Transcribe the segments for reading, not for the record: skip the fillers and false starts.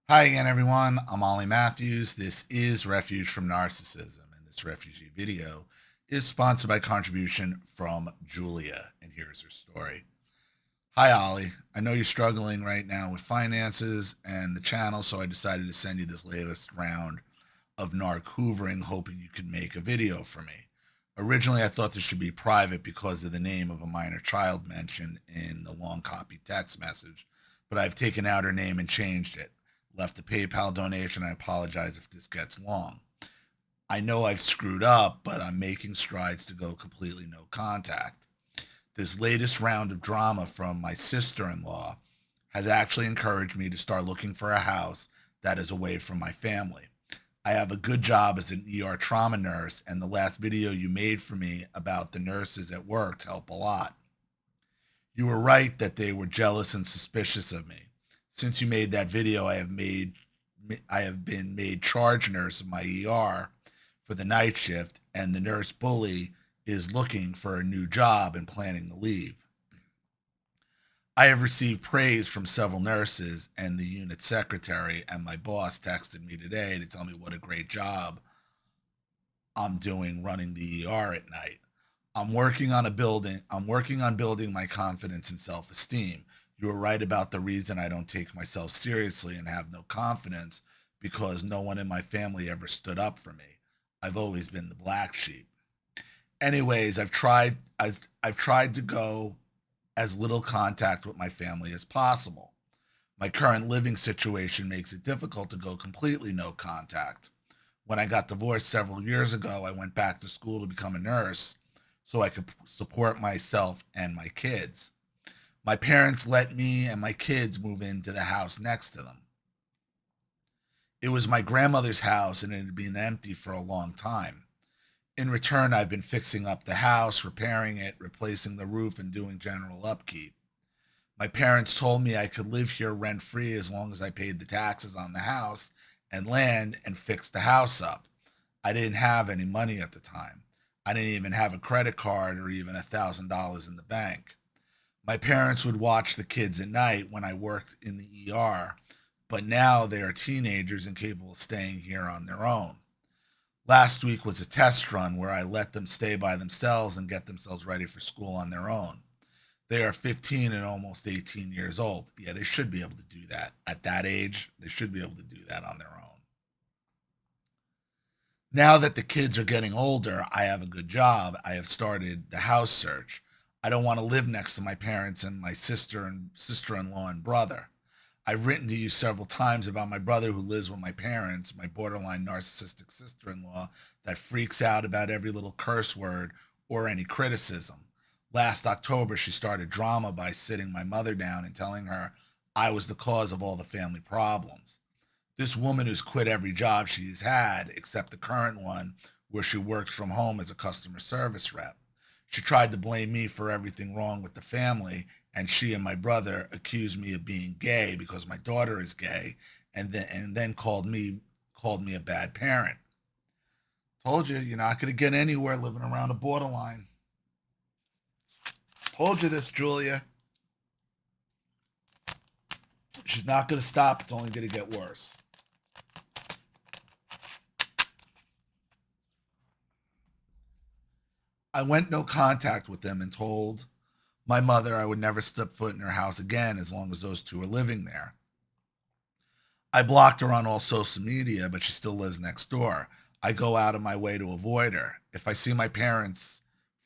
Hi again, everyone. I'm olliemathews. This is Refuge from Narcissism, and this refugee video is sponsored by contribution from Julia, and here's her story. Hi, Ollie. I know you're struggling right now with finances and the channel, so I decided to send you this latest round of narc hoovering, hoping you could make a video for me. Originally, I thought this should be private because of the name of a minor child mentioned in the long copy text message, but I've taken out her name and changed it. Left a PayPal donation. I apologize if this gets long. I know I've screwed up, but I'm making strides to go completely no contact. This latest round of drama from my sister in law has actually encouraged me to start looking for a house that is away from my family. I have a good job as an ER trauma nurse, and the last video you made for me about the nurses at work helped a lot. You were right that they were jealous and suspicious of me. Since you made that video, I have been made charge nurse of my ER for the night shift, and the nurse bully is looking for a new job and planning to leave. I have received praise from several nurses and the unit secretary, and my boss texted me today to tell me what a great job I'm doing running the ER at night. I'm working on building my confidence and self-esteem. You were right about the reason I don't take myself seriously and have no confidence because no one in my family ever stood up for me. I've always been the black sheep. Anyways, I've tried to go as little contact with my family as possible. My current living situation makes it difficult to go completely no contact. When I got divorced several years ago, I went back to school to become a nurse so I could support myself and my kids. My parents let me and my kids move into the house next to them. It was my grandmother's house and it had been empty for a long time. In return, I've been fixing up the house, repairing it, replacing the roof, and doing general upkeep. My parents told me I could live here rent free as long as I paid the taxes on the house and land and fixed the house up. I didn't have any money at the time. I didn't even have a credit card or even $1,000 in the bank. My parents would watch the kids at night when I worked in the ER, but now they are teenagers and capable of staying here on their own. Last week was a test run where I let them stay by themselves and get themselves ready for school on their own. They are 15 and almost 18 years old. Yeah, they should be able to do that. At that age, they should be able to do that on their own. Now that the kids are getting older, I have a good job. I have started the house search. I don't want to live next to my parents and my sister-in-law and brother. I've written to you several times about my brother who lives with my parents, my borderline narcissistic sister-in-law that freaks out about every little curse word or any criticism. Last October, she started drama by sitting my mother down and telling her I was the cause of all the family problems. This woman who's quit every job she's had, except the current one, where she works from home as a customer service rep. She tried to blame me for everything wrong with the family, and she and my brother accused me of being gay because my daughter is gay, and then called me a bad parent. Told you you're not going to get anywhere living around a borderline. Told you this, Julia. She's not going to stop. It's only going to get worse. I went no contact with them and told my mother I would never step foot in her house again as long as those two are living there. I blocked her on all social media, but she still lives next door. I go out of my way to avoid her. If I see my parents'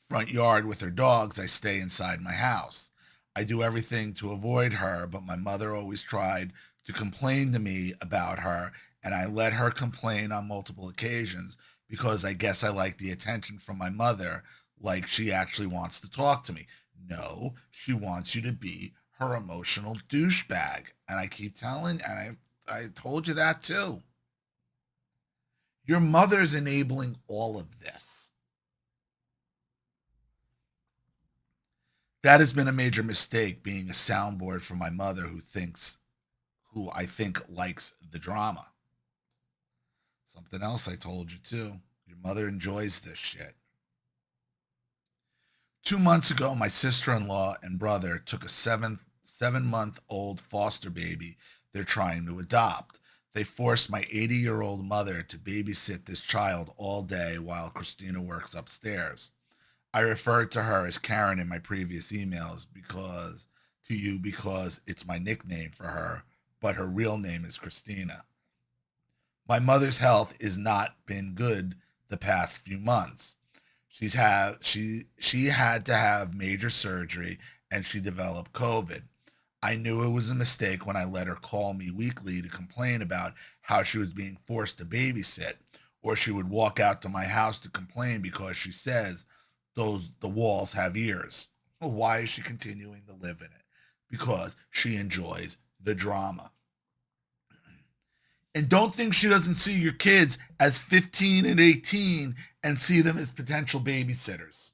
front yard with their dogs, I stay inside my house. I do everything to avoid her, but my mother always tried to complain to me about her, and I let her complain on multiple occasions because I guess I like the attention from my mother, like she actually wants to talk to me. No, she wants you to be her emotional douchebag. And I keep telling, and I told you that too. Your mother's enabling all of this. That has been a major mistake being a soundboard for my mother who I think likes the drama. Something else I told you too. Your mother enjoys this shit. 2 months ago, my sister-in-law and brother took a 7-month old foster baby they're trying to adopt. They forced my 80-year-old mother to babysit this child all day while Christina works upstairs. I referred to her as Karen in my previous emails because it's my nickname for her, but her real name is Christina. My mother's health has not been good the past few months. She had to have major surgery and she developed COVID. I knew it was a mistake when I let her call me weekly to complain about how she was being forced to babysit, or she would walk out to my house to complain because she says the walls have ears. Well, why is she continuing to live in it? Because she enjoys the drama. And don't think she doesn't see your kids as 15 and 18 and see them as potential babysitters.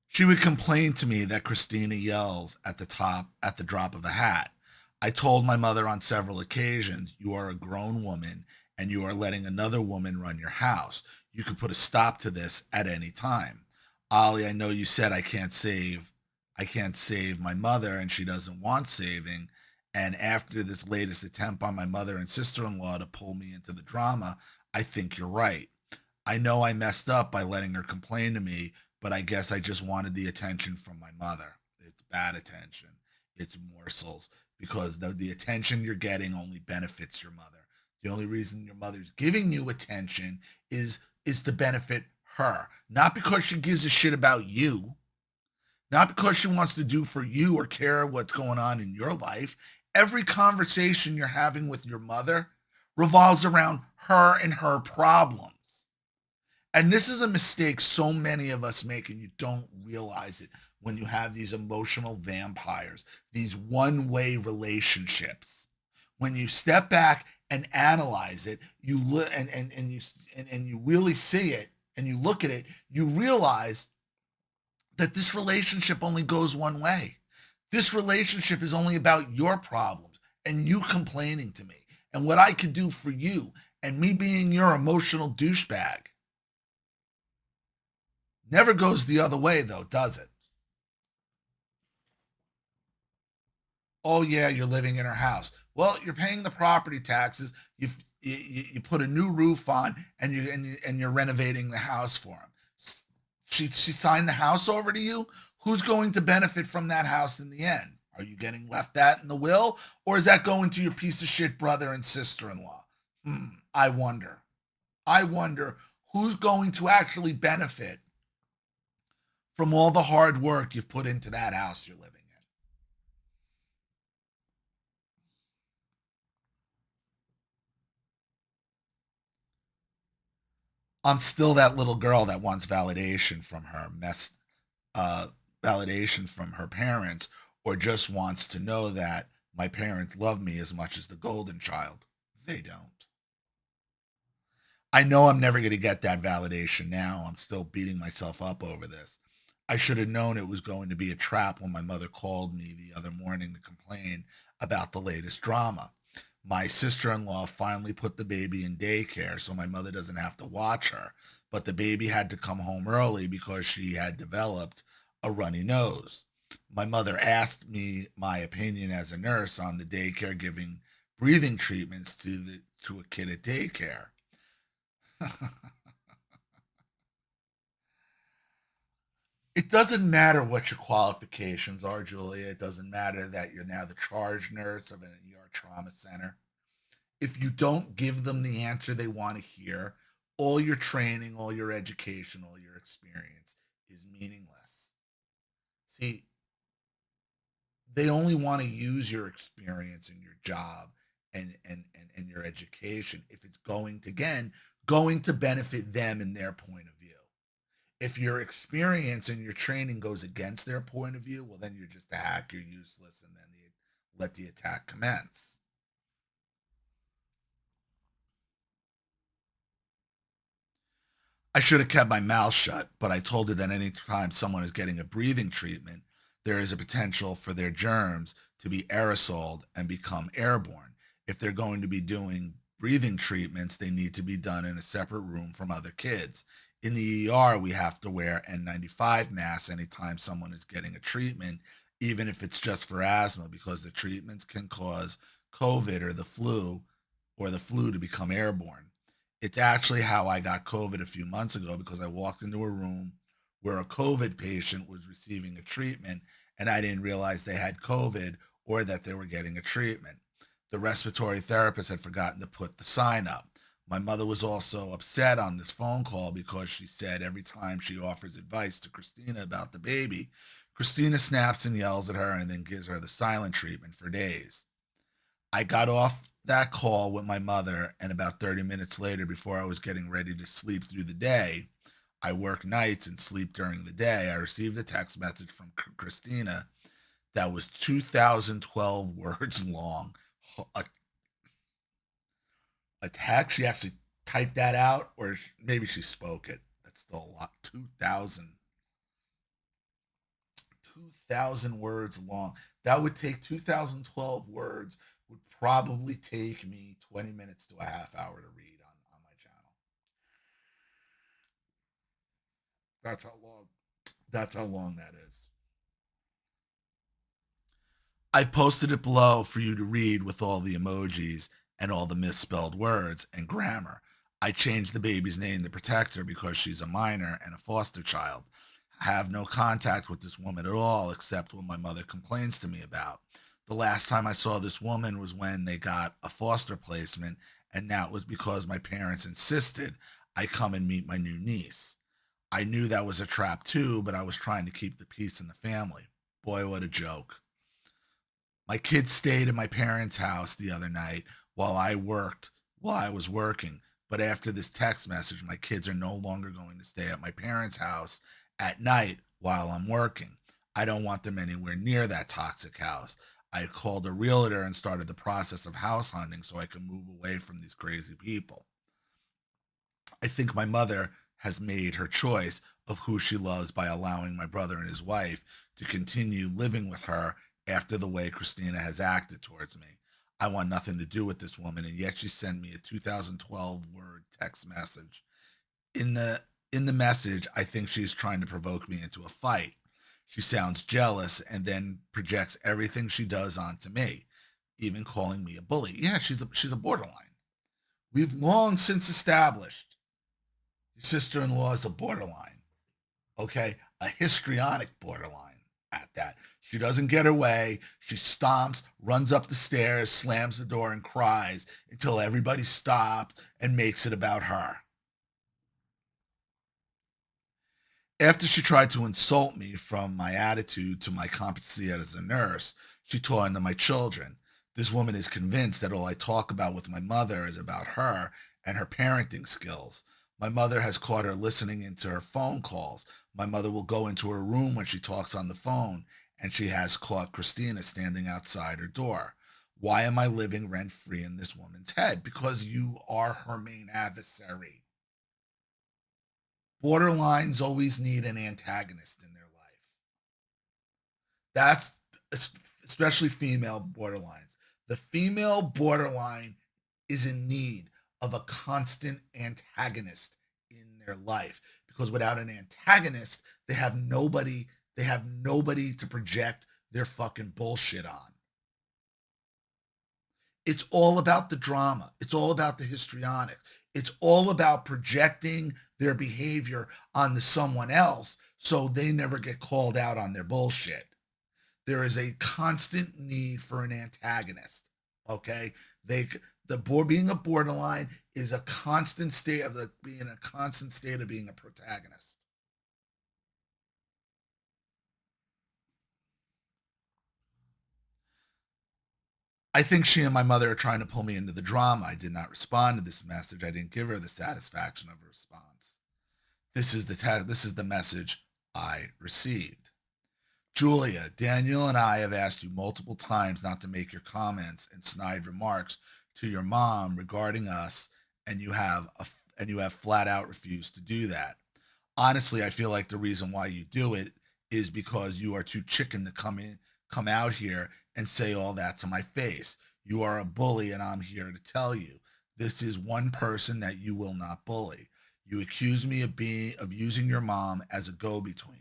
She would complain to me that Christina yells at the drop of a hat. I told my mother on several occasions, "You are a grown woman and you are letting another woman run your house. You could put a stop to this at any time." Ollie, I know you said I can't save my mother and she doesn't want saving. And after this latest attempt on my mother and sister-in-law to pull me into the drama, I think you're right. I know I messed up by letting her complain to me, but I guess I just wanted the attention from my mother. It's bad attention. It's morsels because the attention you're getting only benefits your mother. The only reason your mother's giving you attention is to benefit her, not because she gives a shit about you, not because she wants to do for you or care what's going on in your life. Every conversation you're having with your mother revolves around her and her problems. And this is a mistake so many of us make, and you don't realize it when you have these emotional vampires, these one-way relationships. When you step back and analyze it, and you really see it and you look at it, you realize that this relationship only goes one way. This relationship is only about your problems and you complaining to me and what I could do for you and me being your emotional douchebag. Never goes the other way, though, does it? Oh, yeah, you're living in her house. Well, you're paying the property taxes. You put a new roof on, and you're renovating the house for him. She signed the house over to you. Who's going to benefit from that house in the end? Are you getting left that in the will, or is that going to your piece of shit brother and sister-in-law? I wonder. I wonder who's going to actually benefit from all the hard work you've put into that house you're living in. I'm still that little girl that wants uh, validation from her parents, or just wants to know that my parents love me as much as the golden child. They don't. I know I'm never going to get that validation now. I'm still beating myself up over this. I should have known it was going to be a trap when my mother called me the other morning to complain about the latest drama. My sister in law finally put the baby in daycare so my mother doesn't have to watch her, but the baby had to come home early because she had developed a runny nose. My mother asked me my opinion as a nurse on the daycare giving breathing treatments to a kid at daycare. It doesn't matter what your qualifications are, Julia. It doesn't matter that you're now the charge nurse of an ER trauma center. If you don't give them the answer they want to hear, all your training, all your education, all your experience is meaningless. See, they only want to use your experience and your job and your education if it's going to, again, going to benefit them and their point of view. If your experience and your training goes against their point of view, well, then you're just a hack, you're useless, and then they let the attack commence. I should have kept my mouth shut, but I told her that anytime someone is getting a breathing treatment, there is a potential for their germs to be aerosoled and become airborne. If they're going to be doing breathing treatments, they need to be done in a separate room from other kids. In the ER, we have to wear N95 masks anytime someone is getting a treatment, even if it's just for asthma, because the treatments can cause COVID or the flu to become airborne. It's actually how I got COVID a few months ago because I walked into a room where a COVID patient was receiving a treatment and I didn't realize they had COVID or that they were getting a treatment. The respiratory therapist had forgotten to put the sign up. My mother was also upset on this phone call because she said every time she offers advice to Christina about the baby, Christina snaps and yells at her and then gives her the silent treatment for days. I got off that call with my mother, and about 30 minutes later, before I was getting ready to sleep through the day, I work nights and sleep during the day. I received a text message from Christina that was 2012 words long. A, a text, she actually typed that out, or maybe she spoke it. That's still a lot. 2,000 words long. That would take 2012 words, would probably take me 20 minutes to a half hour to read on my channel. That's how long. That's how long that is. I posted it below for you to read with all the emojis and all the misspelled words and grammar. I changed the baby's name to Protector because she's a minor and a foster child. I have no contact with this woman at all except what my mother complains to me about. The last time I saw this woman was when they got a foster placement, and that was because my parents insisted I come and meet my new niece. I knew that was a trap too, but I was trying to keep the peace in the family. Boy, what a joke. My kids stayed at my parents' house the other night while I was working. But after this text message, my kids are no longer going to stay at my parents' house at night while I'm working. I don't want them anywhere near that toxic house. I called a realtor and started the process of house hunting so I can move away from these crazy people. I think my mother has made her choice of who she loves by allowing my brother and his wife to continue living with her after the way Christina has acted towards me. I want nothing to do with this woman, and yet she sent me a 2012 word text message. In the in the message, I think she's trying to provoke me into a fight. She sounds jealous and then projects everything she does onto me, even calling me a bully. Yeah, she's a borderline. We've long since established your sister-in-law is a borderline. Okay, a histrionic borderline at that. She doesn't get her way. She stomps, runs up the stairs, slams the door, and cries until everybody stops and makes it about her. After she tried to insult me from my attitude to my competency as a nurse, she tore into my children. This woman is convinced that all I talk about with my mother is about her and her parenting skills. My mother has caught her listening into her phone calls. My mother will go into her room when she talks on the phone, and she has caught Christina standing outside her door. Why am I living rent free in this woman's head? Because you are her main adversary. Borderlines always need an antagonist in their life. That's especially female borderlines. The female borderline is in need of a constant antagonist in their life because without an antagonist, they have nobody to project their fucking bullshit on. It's all about the drama. It's all about the histrionic. It's all about projecting their behavior onto someone else so they never get called out on their bullshit. There is a constant need for an antagonist. Okay, they the board being a borderline is a constant state of being a constant state of being a protagonist. I think she and my mother are trying to pull me into the drama. I did not respond to this message. I didn't give her the satisfaction of a response. This is the message I received. Julia, Daniel and I have asked you multiple times not to make your comments and snide remarks to your mom regarding us, and you have flat out refused to do that. Honestly, I feel like the reason why you do it is because you are too chicken to come out here and say all that to my face. You are a bully, and I'm here to tell you this is one person that you will not bully. You accuse me of using your mom as a go-between,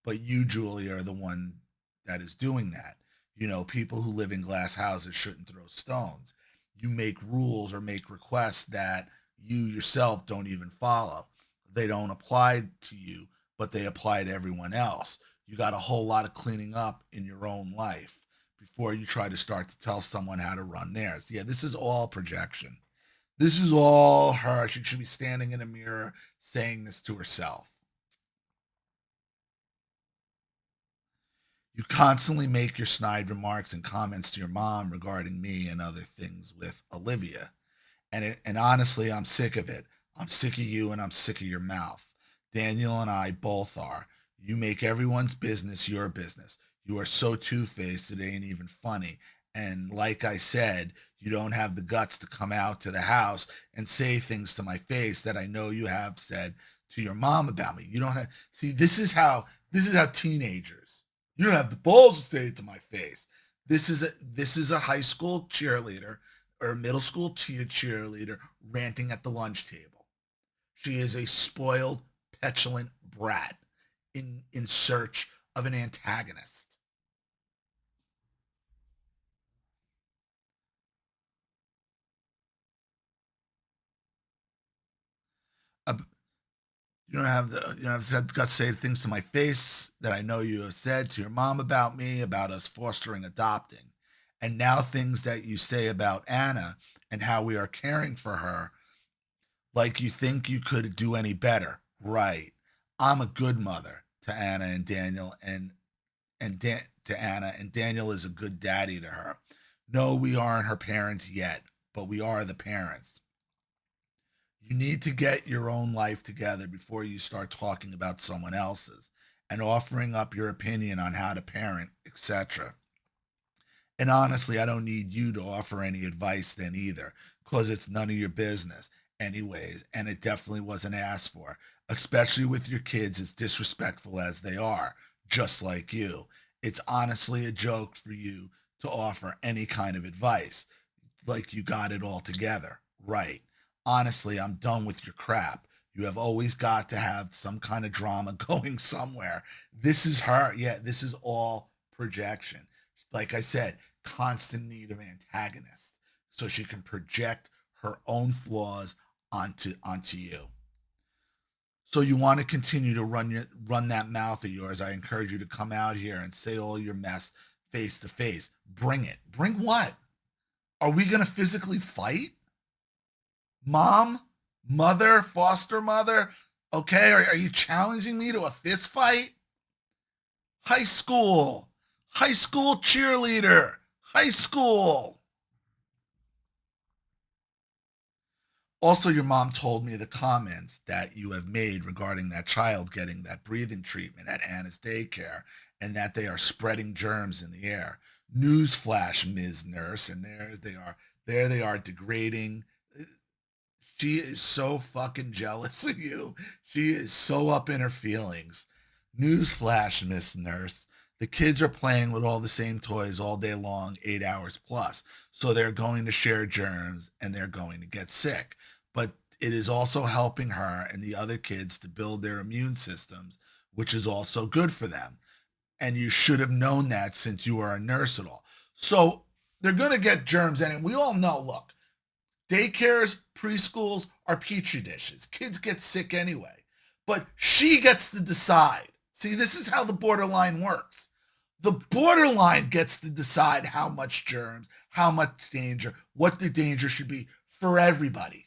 but you, Julie, are the one that is doing that. You know, people who live in glass houses shouldn't throw stones. You make rules or make requests that you yourself don't even follow. They don't apply to you, but they apply to everyone else. You got a whole lot of cleaning up in your own life before you try to start to tell someone how to run theirs. Yeah, this is all projection. This is all her. She should be standing in a mirror saying this to herself. You constantly make your snide remarks and comments to your mom regarding me and other things with Olivia. And honestly, I'm sick of it. I'm sick of you and I'm sick of your mouth. Daniel and I both are. You make everyone's business your business. You are so two-faced it ain't even funny. And like I said, you don't have the guts to come out to the house and say things to my face that I know you have said to your mom about me. You don't have see this is how teenagers. You don't have the balls to say it to my face. This is a high school cheerleader or a middle school cheerleader ranting at the lunch table. She is a spoiled, petulant brat in search of an antagonist. A, you don't have got to say things to my face that I know you have said to your mom about me, about us fostering adopting. And now things that you say about Anna and how we are caring for her, like you think you could do any better. Right. I'm a good mother to Anna and Daniel to Anna, and Daniel is a good daddy to her. No, we aren't her parents yet, but we are the parents. You need to get your own life together before you start talking about someone else's and offering up your opinion on how to parent, etc. And honestly, I don't need you to offer any advice then either, because it's none of your business, anyways. And it definitely wasn't asked for, especially with your kids as disrespectful as they are, just like you. It's honestly a joke for you to offer any kind of advice, like you got it all together. Right. Honestly, I'm done with your crap. You have always got to have some kind of drama going somewhere. This is her. Yeah, this is all projection. Like I said, constant need of antagonist so she can project her own flaws onto you. So you want to continue to run that mouth of yours. I encourage you to come out here and say all your mess face to face. Bring it. Bring what? Are we going to physically fight? Mom, mother, foster mother? Okay, are you challenging me to a fist fight? High school. High school cheerleader. High school. Also, your mom told me the comments that you have made regarding that child getting that breathing treatment at Anna's daycare and that they are spreading germs in the air. Newsflash, Ms. Nurse, and there they are degrading. She is so fucking jealous of you. She is so up in her feelings. Newsflash, Miss Nurse. The kids are playing with all the same toys all day long, 8 hours plus. So they're going to share germs and they're going to get sick. But it is also helping her and the other kids to build their immune systems, which is also good for them. And you should have known that since you are a nurse at all. So they're going to get germs. And we all know, look, daycares, preschools are petri dishes. Kids get sick anyway. But she gets to decide. See, this is how the borderline works. The borderline gets to decide how much germs, how much danger, what the danger should be for everybody.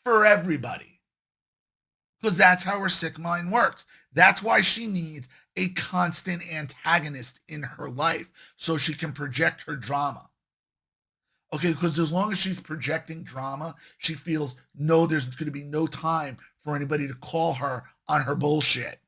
For everybody. Because that's how her sick mind works. That's why she needs a constant antagonist in her life so she can project her drama. Okay, because as long as she's projecting drama, she feels no, there's going to be no time for anybody to call her on her bullshit.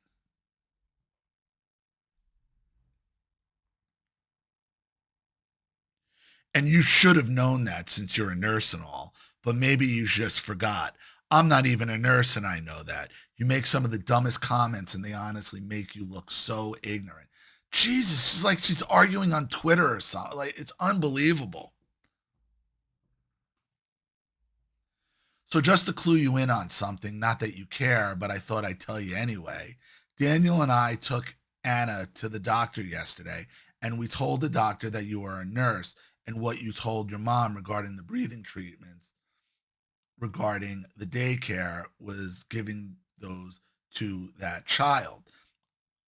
And you should have known that since you're a nurse and all, but maybe you just forgot. I'm not even a nurse and I know that. You make some of the dumbest comments and they honestly make you look so ignorant. Jesus, she's like she's arguing on Twitter or something. Like it's unbelievable. So just to clue you in on something, not that you care, but I thought I'd tell you anyway. Daniel and I took Anna to the doctor yesterday, and we told the doctor that you are a nurse and what you told your mom regarding the breathing treatments regarding the daycare was giving those to that child.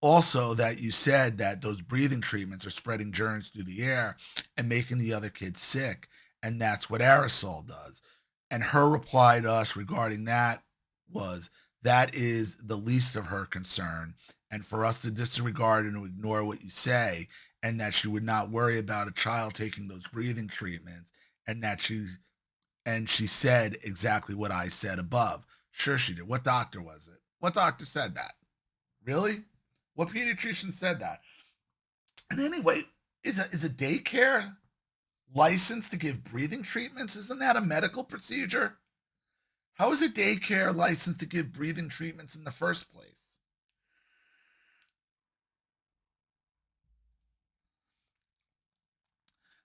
Also, that you said that those breathing treatments are spreading germs through the air and making the other kids sick, and that's what aerosol does. And her reply to us regarding that was that is the least of her concern, and for us to disregard and to ignore what you say, and that she would not worry about a child taking those breathing treatments, and that she said exactly what I said above. Sure, she did. What doctor was it? What doctor said that? Really? What pediatrician said that? And anyway, is a daycare licensed to give breathing treatments? Isn't that a medical procedure? How is a daycare licensed to give breathing treatments in the first place?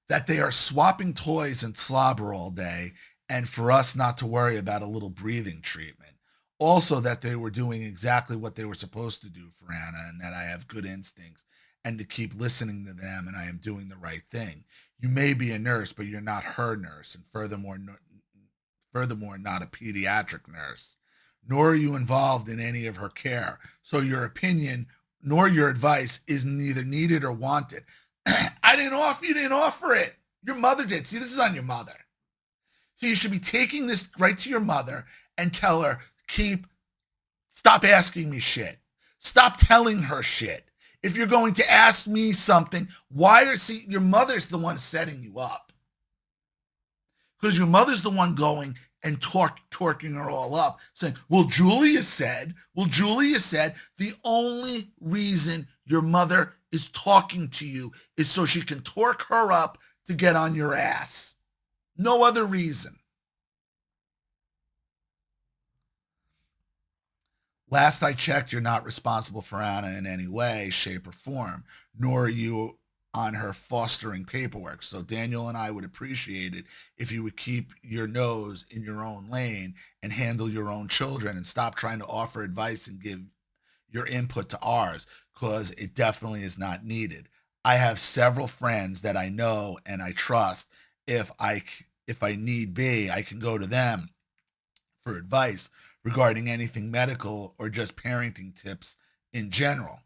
That they are swapping toys and slobber all day, and for us not to worry about a little breathing treatment. Also, that they were doing exactly what they were supposed to do for Anna, and that I have good instincts and to keep listening to them, and I am doing the right thing. You may be a nurse, but you're not her nurse, and furthermore, not a pediatric nurse, nor are you involved in any of her care. So your opinion nor your advice is neither needed or wanted. You didn't offer it. Your mother did. See, this is on your mother. So you should be taking this right to your mother and tell her, stop asking me shit. Stop telling her shit. If you're going to ask me something, your mother's the one setting you up. Because your mother's the one going and torquing her all up, saying, Julia said, the only reason your mother is talking to you is so she can torque her up to get on your ass. No other reason. Last I checked, you're not responsible for Anna in any way, shape, or form, nor are you on her fostering paperwork. So Daniel and I would appreciate it if you would keep your nose in your own lane and handle your own children and stop trying to offer advice and give your input to ours, because it definitely is not needed. I have several friends that I know and I trust. If I need be, I can go to them for advice regarding anything medical or just parenting tips in general.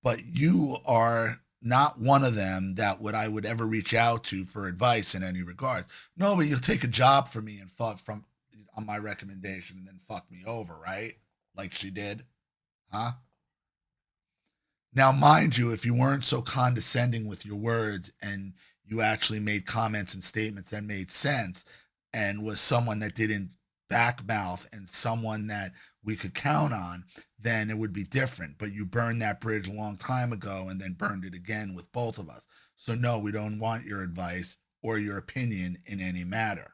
But you are not one of them that I would ever reach out to for advice in any regards. No, but you'll take a job for me and fuck from on my recommendation and then fuck me over, right? Like she did, huh? Now, mind you, if you weren't so condescending with your words and you actually made comments and statements that made sense and was someone that didn't backmouth and someone that we could count on, then it would be different. But you burned that bridge a long time ago and then burned it again with both of us. So, no, we don't want your advice or your opinion in any matter.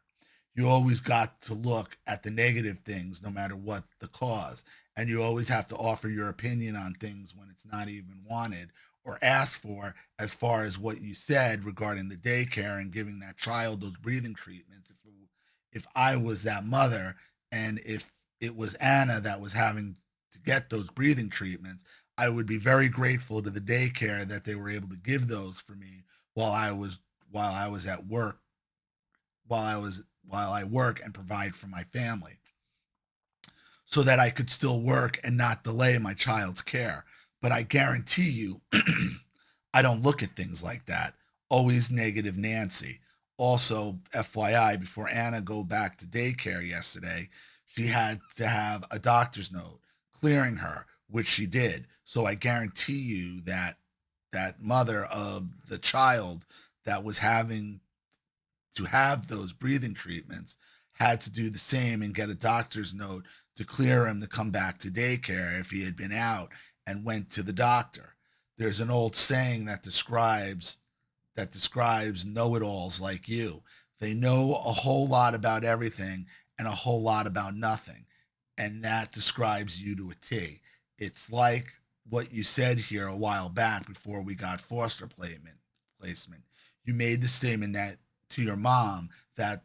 You always got to look at the negative things no matter what the cause. And you always have to offer your opinion on things when it's not even wanted or asked for, as far as what you said regarding the daycare and giving that child those breathing treatments. If I was that mother and if it was Anna that was having to get those breathing treatments, I would be very grateful to the daycare that they were able to give those for me while I was at work, while I work and provide for my family, so that I could still work and not delay my child's care. But I guarantee you, I don't look at things like that. Always negative Nancy. Also, FYI, before Anna go back to daycare yesterday, she had to have a doctor's note clearing her, which she did. So I guarantee you that that mother of the child that was having to have those breathing treatments had to do the same and get a doctor's note to clear him to come back to daycare if he had been out and went to the doctor. There's an old saying that describes know-it-alls like you. They know a whole lot about everything and a whole lot about nothing. And that describes you to a T. It's like what you said here a while back before we got foster placement. You made the statement that to your mom that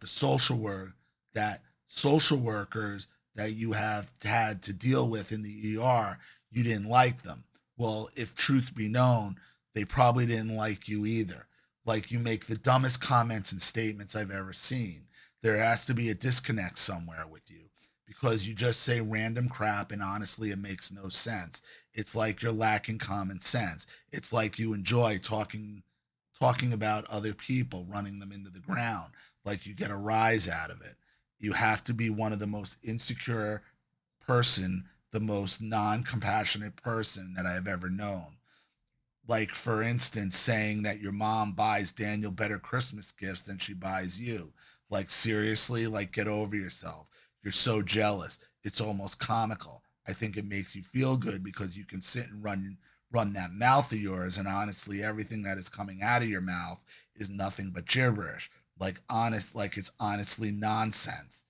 that social workers that you have had to deal with in the ER, you didn't like them. Well, if truth be known, they probably didn't like you either. Like, you make the dumbest comments and statements I've ever seen. There has to be a disconnect somewhere with you because you just say random crap and honestly it makes no sense. It's like you're lacking common sense. It's like you enjoy talking about other people, running them into the ground, like you get a rise out of it. You have to be one of the most insecure person, the most non-compassionate person that I've ever known. Like, for instance, saying that your mom buys Daniel better Christmas gifts than she buys you. Like, seriously, like, get over yourself. You're so jealous. It's almost comical. I think it makes you feel good because you can sit and run that mouth of yours, and honestly everything that is coming out of your mouth is nothing but gibberish. Like it's honestly nonsense.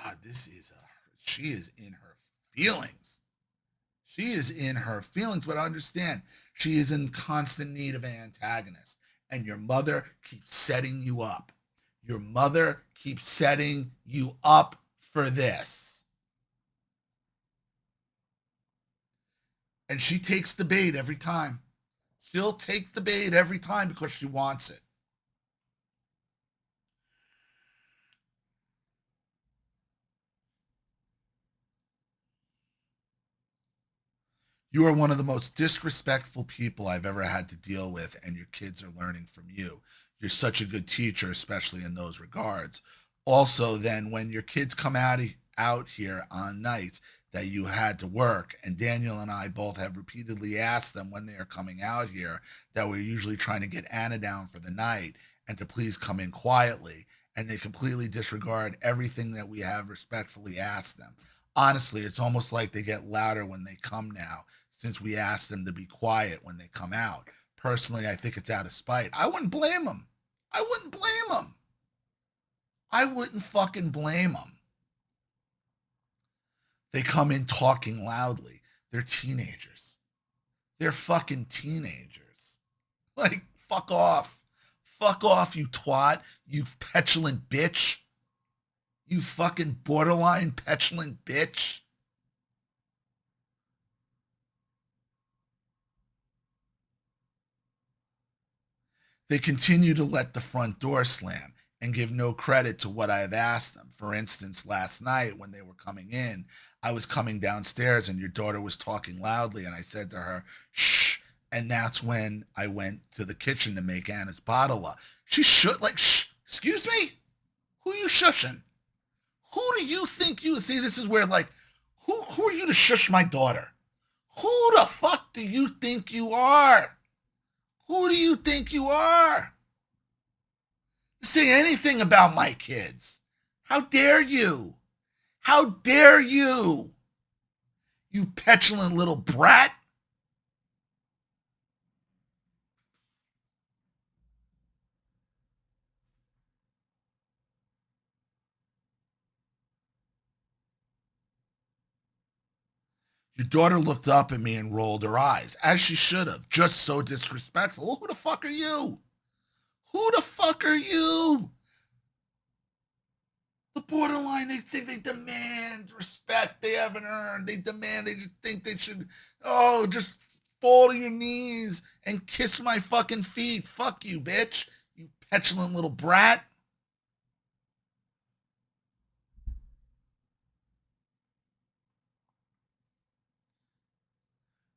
God, this is a she is in her feelings. She is in her feelings, but understand, she is in constant need of an antagonist. And your mother keeps setting you up. Your mother keeps setting you up for this. And she takes the bait every time. She'll take the bait every time because she wants it. You are one of the most disrespectful people I've ever had to deal with, and your kids are learning from you. You're such a good teacher, especially in those regards. Also, then when your kids come out here on nights that you had to work, and Daniel and I both have repeatedly asked them when they are coming out here that we're usually trying to get Anna down for the night and to please come in quietly, and they completely disregard everything that we have respectfully asked them. Honestly, it's almost like they get louder when they come now since we asked them to be quiet when they come out. Personally, I think it's out of spite. I wouldn't blame them. I wouldn't blame them. I wouldn't fucking blame them. They come in talking loudly. They're teenagers. They're fucking teenagers. Like, fuck off. Fuck off, you twat. You petulant bitch. You fucking borderline petulant bitch. They continue to let the front door slam and give no credit to what I have asked them. For instance, last night when they were coming in, I was coming downstairs and your daughter was talking loudly, and I said to her, shh. And that's when I went to the kitchen to make Anna's bottle up. She should, like, shh, excuse me? Who are you shushing? Who do you think you see? This is where, like, who are you to shush my daughter? Who the fuck do you think you are? Who do you think you are? Say anything about my kids. How dare you? How dare you? You petulant little brat. Your daughter looked up at me and rolled her eyes, as she should have. Just so disrespectful. Well, who the fuck are you? Who the fuck are you? The borderline, they think they demand respect they haven't earned. They demand, they just think they should, oh, just fall to your knees and kiss my fucking feet. Fuck you, bitch. You petulant little brat.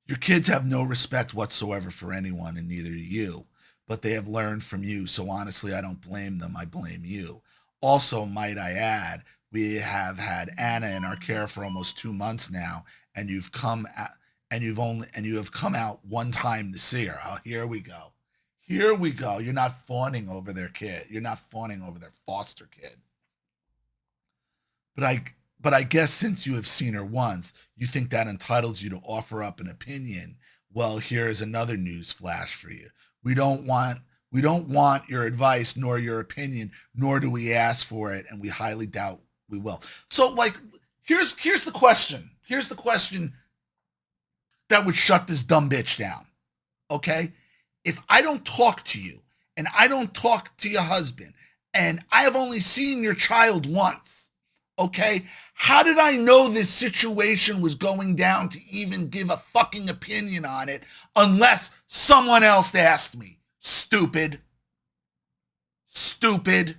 Your kids have no respect whatsoever for anyone, and neither do you. But they have learned from you, so honestly, I don't blame them. I blame you. Also, might I add, we have had Anna in our care for almost 2 months now, and you have come out one time to see her. Oh, here we go. Here we go. You're not fawning over their kid. You're not fawning over their foster kid. But I guess since you have seen her once, you think that entitles you to offer up an opinion. Well, here's another news flash for you. We don't want we don't want your advice nor your opinion, nor do we ask for it, and we highly doubt we will. So, like, here's the question. Here's the question that would shut this dumb bitch down. Okay? If I don't talk to you and I don't talk to your husband and I have only seen your child once, Okay? How did I know this situation was going down to even give a fucking opinion on it unless someone else asked me? Stupid. Stupid.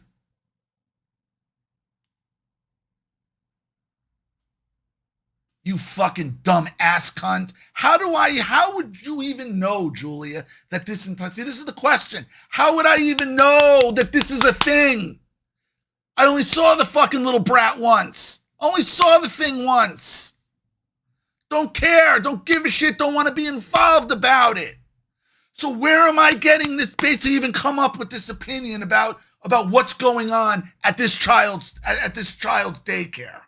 You fucking dumb ass cunt. How would you even know, Julia, that this entire, see, this is the question. How would I even know that this is a thing? I only saw the fucking little brat once. Only saw the thing once. Don't care. Don't give a shit. Don't want to be involved about it. So where am I getting this base to even come up with this opinion about what's going on at this child's daycare?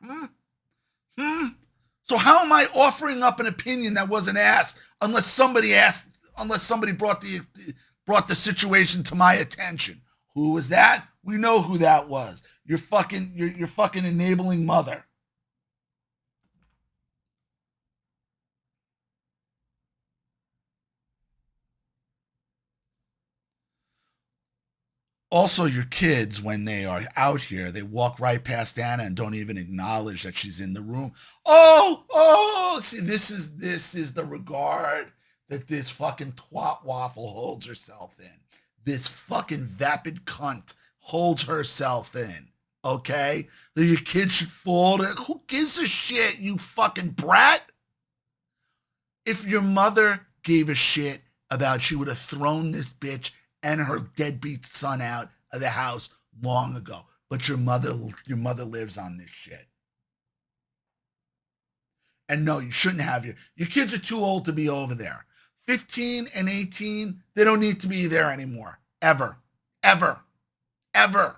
So how am I offering up an opinion that wasn't asked unless somebody brought the situation to my attention? Who was that? We know who that was. Your fucking enabling mother. Also, your kids, when they are out here, they walk right past Anna and don't even acknowledge that she's in the room. Oh, see, this is the regard that this fucking twat waffle holds herself in. This fucking vapid cunt holds herself in. Okay? That your kids should fall to, who gives a shit, you fucking brat? If your mother gave a shit about, she would have thrown this bitch and her deadbeat son out of the house long ago. But your mother lives on this shit. And no, you shouldn't have your kids are too old to be over there. 15 and 18, they don't need to be there anymore. Ever. Ever. Ever.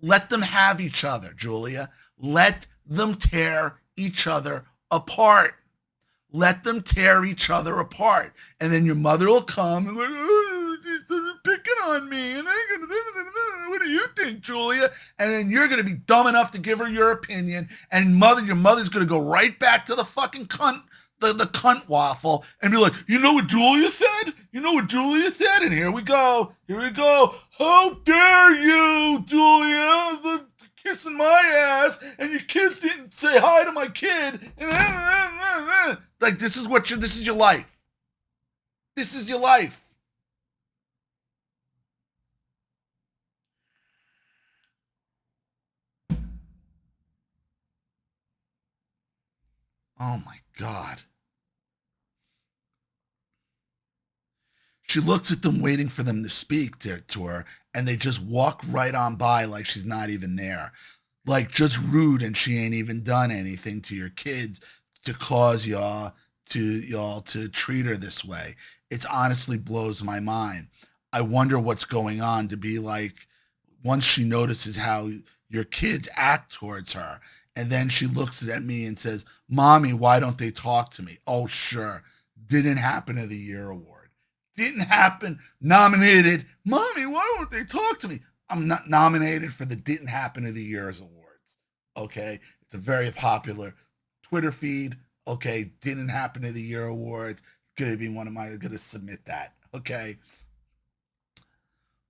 Let them have each other, Julia. Let them tear each other apart. Let them tear each other apart. And then your mother will come and like, oh, she's picking on me. And what do you think, Julia? And then you're going to be dumb enough to give her your opinion. And your mother's going to go right back to the fucking cunt, the cunt waffle, and be like, you know what Julia said? You know what Julia said? And here we go. Here we go. How dare you, Julia? Kissing my ass, and your kids didn't say hi to my kid. Like, this is your life. This is your life. Oh my God. She looks at them waiting for them to speak to her, and they just walk right on by like she's not even there. Like, just rude, and she ain't even done anything to your kids to cause y'all to treat her this way. It's honestly blows my mind. I wonder what's going on to be like once she notices how your kids act towards her. And then she looks at me and says, Mommy, why don't they talk to me? Oh, sure. Didn't happen at the year award. Didn't happen. Nominated. Mommy, why won't they talk to me? I'm not nominated for the Didn't Happen of the Year's awards. Okay. It's a very popular Twitter feed. Okay. Didn't Happen of the Year awards. It's going to be going to submit that. Okay.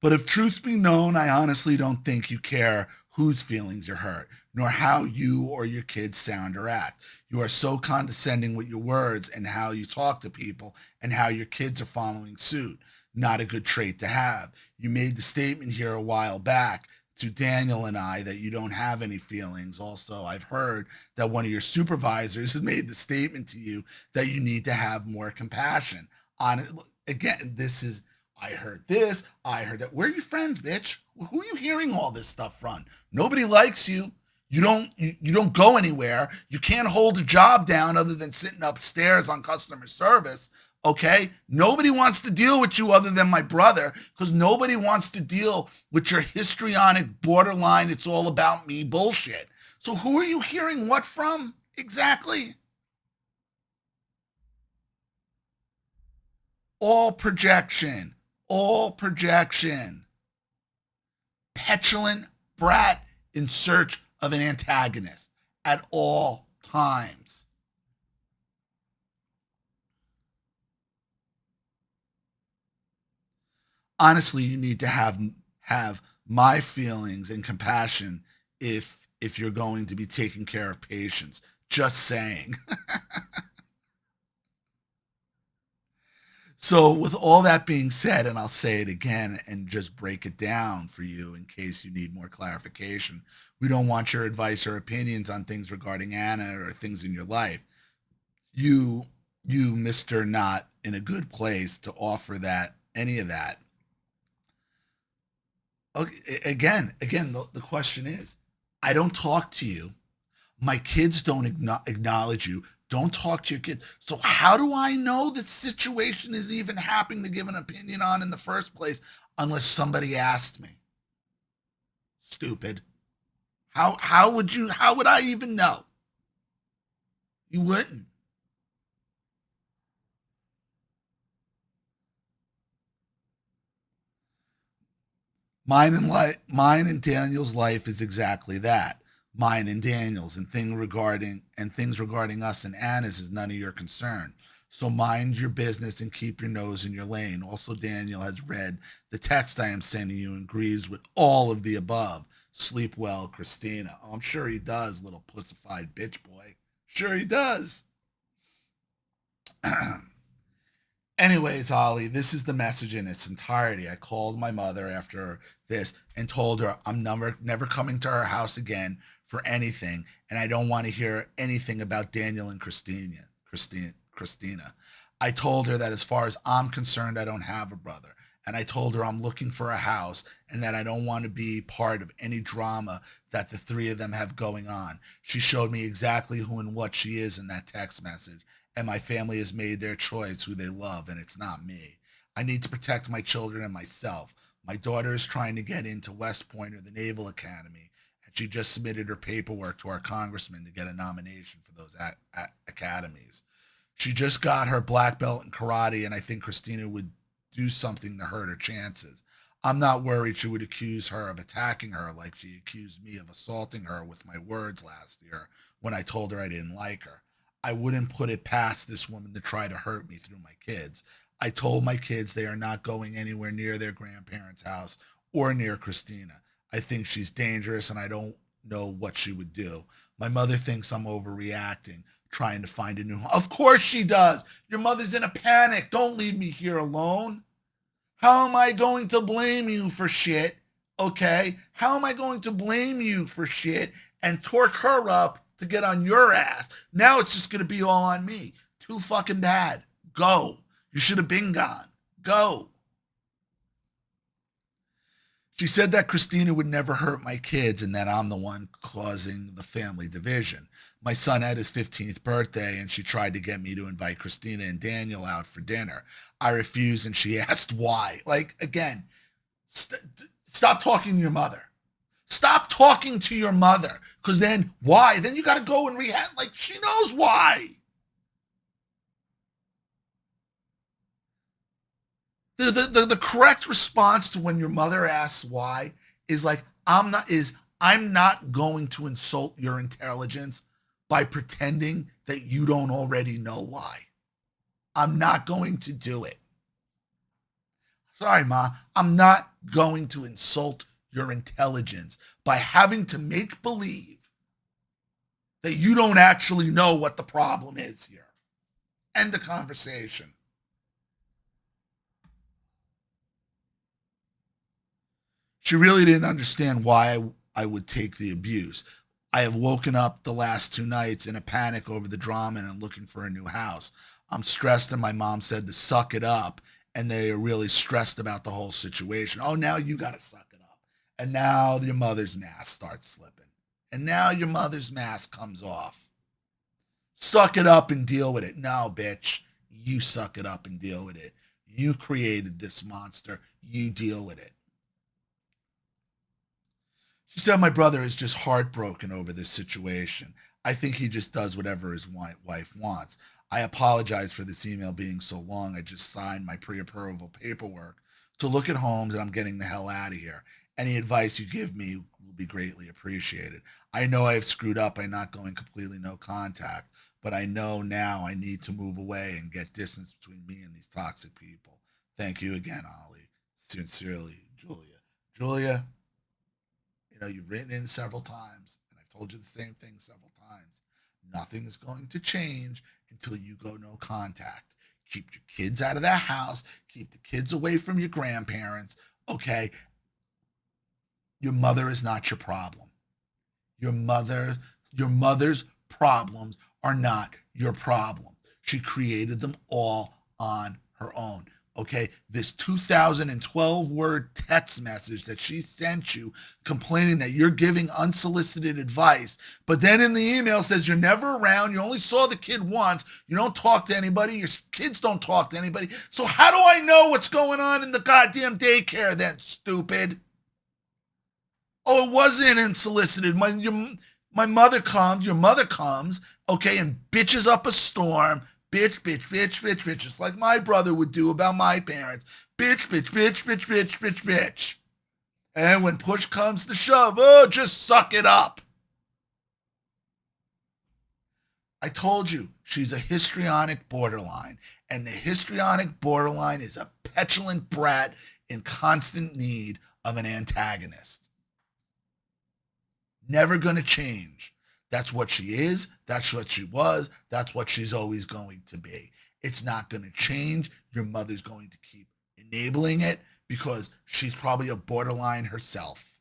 But if truth be known, I honestly don't think you care whose feelings are hurt, nor how you or your kids sound or act. You are so condescending with your words and how you talk to people and how your kids are following suit. Not a good trait to have. You made the statement here a while back to Daniel and I that you don't have any feelings. Also, I've heard that one of your supervisors has made the statement to you that you need to have more compassion. Again, I heard this, I heard that. Where are your friends, bitch? Who are you hearing all this stuff from? Nobody likes you. You don't go anywhere. You can't hold a job down other than sitting upstairs on customer service. Okay? Nobody wants to deal with you other than my brother, because nobody wants to deal with your histrionic, borderline, it's all about me bullshit. So who are you hearing what from exactly? All projection. All projection. Petulant brat in search of an antagonist at all times. Honestly, you need to have my feelings and compassion if if you're going to be taking care of patients. Just saying. So, with all that being said, and I'll say it again and just break it down for you in case you need more clarification, we don't want your advice or opinions on things regarding Anna or things in your life. You, Mister, not in a good place to offer that any of that. Okay, again, the question is, I don't talk to you. My kids don't acknowledge you. Don't talk to your kids. So how do I know the situation is even happening to give an opinion on in the first place unless somebody asked me? Stupid. How would I even know? You wouldn't. Mine and Daniel's life is exactly that. Mine and Daniel's, and things regarding us and Anna's is none of your concern. So mind your business and keep your nose in your lane. Also, Daniel has read the text I am sending you and agrees with all of the above. Sleep well, Christina. Oh, I'm sure he does, little pussified bitch boy. Sure he does. Anyways, Ollie, this is the message in its entirety. I called my mother after this and told her I'm never coming to her house again for anything, and I don't want to hear anything about Daniel and Christina. I told her that as far as I'm concerned, I don't have a brother. And I told her I'm looking for a house and that I don't want to be part of any drama that the three of them have going on. She showed me exactly who and what she is in that text message, and my family has made their choice who they love, and it's not me. I need to protect my children and myself. My daughter is trying to get into West Point or the Naval Academy, and she just submitted her paperwork to our congressman to get a nomination for those academies. She just got her black belt in karate, and I think Christina would do something to hurt her chances. I'm not worried she would accuse her of attacking her like she accused me of assaulting her with my words last year when I told her I didn't like her. I wouldn't put it past this woman to try to hurt me through my kids. I told my kids they are not going anywhere near their grandparents' house or near Christina. I think she's dangerous and I don't know what she would do. My mother thinks I'm overreacting, trying to find a new home. Of course she does. Your mother's in a panic. Don't leave me here alone. How am I going to blame you for shit? Okay? How am I going to blame you for shit and torque her up to get on your ass? Now it's just going to be all on me. Too fucking bad. Go. You should have been gone. Go. She said that Christina would never hurt my kids and that I'm the one causing the family division. My son had his 15th birthday and she tried to get me to invite Christina and Daniel out for dinner. I refused and she asked why. Like, again, stop talking to your mother. Stop talking to your mother. Because then why? Then you got to go and rehab. Like, she knows why. The correct response to when your mother asks why is like, I'm not going to insult your intelligence by pretending that you don't already know why. I'm not going to do it. Sorry, Ma. I'm not going to insult your intelligence by having to make believe that you don't actually know what the problem is here. End the conversation. She really didn't understand why I would take the abuse. I have woken up the last 2 nights in a panic over the drama and I'm looking for a new house. I'm stressed and my mom said to suck it up and they are really stressed about the whole situation. Oh, now you got to suck it up. And now your mother's mask starts slipping. And now your mother's mask comes off. Suck it up and deal with it. No, bitch. You suck it up and deal with it. You created this monster. You deal with it. She said my brother is just heartbroken over this situation. I think he just does whatever his wife wants. I apologize for this email being so long. I just signed my pre-approval paperwork to look at homes and I'm getting the hell out of here. Any advice you give me will be greatly appreciated. I know I have screwed up by not going completely no contact, but I know now I need to move away and get distance between me and these toxic people. Thank you again, Ollie. Sincerely, Julia. Julia, you've written in several times, and I told you the same thing several times. Nothing is going to change until you go no contact. Keep your kids out of that house. Keep the kids away from your grandparents. Okay. Your mother is not your problem. Your mother's problems are not your problem. She created them all on her own. Okay, this 2012 word text message that she sent you complaining that you're giving unsolicited advice, but then in the email says you're never around, you only saw the kid once, you don't talk to anybody, your kids don't talk to anybody. So how do I know what's going on in the goddamn daycare then, stupid? Oh, it wasn't unsolicited. My mother comes, your mother comes, okay, and bitches up a storm. Bitch, bitch, bitch, bitch, bitch, just like my brother would do about my parents. Bitch, bitch, bitch, bitch, bitch, bitch, bitch. And when push comes to shove, oh, just suck it up. I told you, she's a histrionic borderline. And the histrionic borderline is a petulant brat in constant need of an antagonist. Never going to change. That's what she is. That's what she was. That's what she's always going to be. It's not going to change. Your mother's going to keep enabling it because she's probably a borderline herself.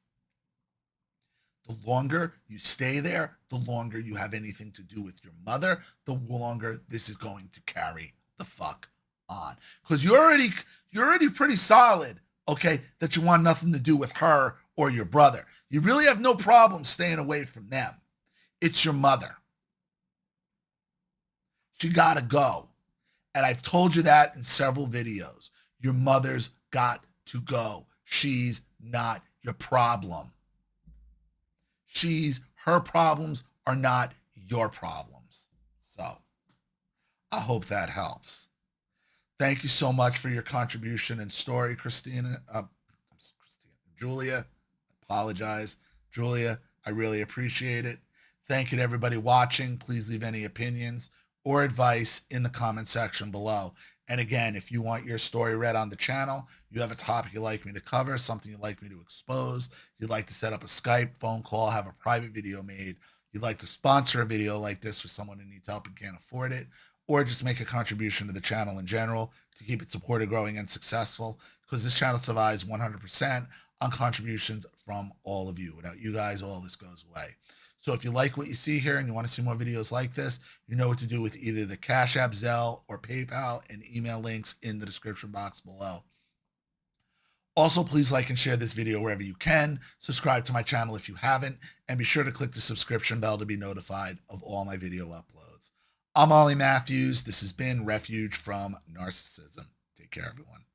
The longer you stay there, the longer you have anything to do with your mother, the longer this is going to carry the fuck on. Because you're already pretty solid, okay, that you want nothing to do with her or your brother. You really have no problem staying away from them. It's your mother. She gotta go. And I've told you that in several videos. Your mother's got to go. She's not your problem. Her problems are not your problems. So I hope that helps. Thank you so much for your contribution and story, Julia. Apologize. Julia, I really appreciate it. Thank you to everybody watching. Please leave any opinions or advice in the comment section below. And again, if you want your story read on the channel, you have a topic you'd like me to cover, something you'd like me to expose, you'd like to set up a Skype phone call, have a private video made, you'd like to sponsor a video like this for someone who needs help and can't afford it, or just make a contribution to the channel in general to keep it supported, growing, and successful, because this channel survives 100% on contributions from all of you. Without you guys, all this goes away. So if you like what you see here and you want to see more videos like this, you know what to do with either the Cash App, Zelle, or PayPal, and email links in the description box below. Also, please like and share this video wherever you can. Subscribe to my channel if you haven't, and be sure to click the subscription bell to be notified of all my video uploads. I'm Ollie Matthews. This has been Refuge from Narcissism. Take care, everyone.